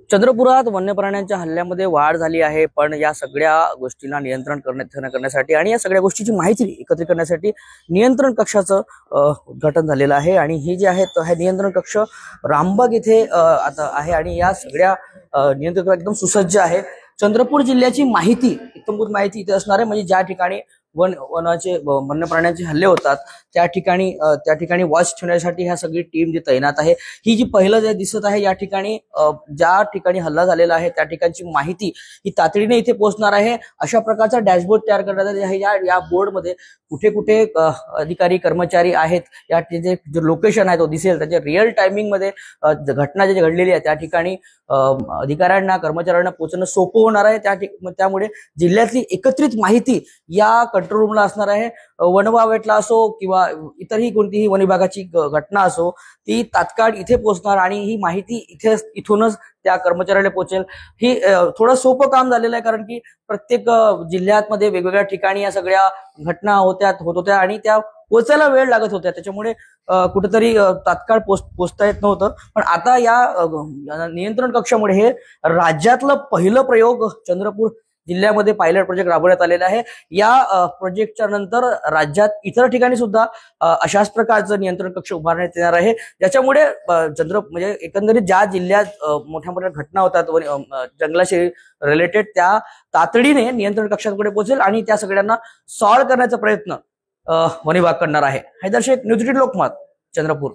चंद्रपुरात वन्य प्राण्यांच्या हल्ल्यामध्ये वाढ झाली आहे, पण या सगळ्या गोष्टींना नियंत्रण करण्यासाठी आणि या सगळ्या गोष्टीची माहिती एकत्रित करण्यासाठी नियंत्रण कक्षाचं उद्घाटन झालेलं आहे। आणि ही जे आहे हे नियंत्रण कक्ष रामबाग इथे आता आहे आणि या सगळ्या नियंत्रण कक्ष एकदम सुसज्ज आहे। चंद्रपूर जिल्ह्याची माहिती इत्थंभूत माहिती इथे असणार आहे, म्हणजे ज्या ठिकाणी वन्य प्राण्यांचे हल्ले होतात त्या ठिकाणी वॉच ठेवण्यासाठी ह्या सगळी टीम जी तैनात आहे। ही जी पहिलं जे दिसत आहे या ठिकाणी ज्या ठिकाणी हल्ला झालेला आहे त्या ठिकाणची माहिती ही तातडीने इथे पोहोचणार आहे। अशा प्रकारचा डॅशबोर्ड तयार करण्यात आहे। या बोर्डमध्ये कुठे कुठे अधिकारी कर्मचारी आहेत या जे लोकेशन आहे तो दिसेल, त्याच्या रिअल टायमिंग मध्ये घटना जी घडलेली आहे त्या ठिकाणी अधिकाऱ्यांना कर्मचाऱ्यांना पोहोचणं सोपं होणार आहे। त्यामुळे जिल्ह्यातली एकत्रित माहिती या कंट्रोल रूमला असणार आहे। वनवावेटला असो किंवा इतरही कोणतीही वन विभागाची घटना असो ती तात्काळ इथे पोहोचणार आणि ही माहिती इथूनच त्या कर्मचाऱ्याला पोहोचेल। ही थोडं सोपं काम झालेलं आहे, कारण की प्रत्येक जिल्ह्यामध्ये वेगवेगळ्या ठिकाणी या सगळ्या घटना होत होत्या आणि त्या पोहोचायला वेळ लागत होत्या, त्याच्यामुळे कुठेतरी तात्काळ पोहोचता येत नव्हतं। पण आता या नियंत्रण कक्षामुळे हे राज्यातलं पहिलं प्रयोग चंद्रपूर जिल्ह्यामध्ये पायलट प्रोजेक्ट राबवण्यात आलेला आहे। या प्रोजेक्टच्या नंतर राज्यात इतर ठिकाणी सुद्धा अशाच प्रकारचं नियंत्रण कक्ष उभारण्यात येणार आहे, ज्याच्यामुळे म्हणजे एकंदरीत ज्या जिल्ह्यात मोठ्या मोठ्या घटना होतात जंगलाशी रिलेटेड त्या तातडीने नियंत्रण कक्षाकडे पोहोचेल आणि त्या सगळ्यांना सॉल्व्ह करण्याचा प्रयत्न वन विभाग करणार आहे। हैदर शेख, न्यूज 18 लोकमत, चंद्रपूर।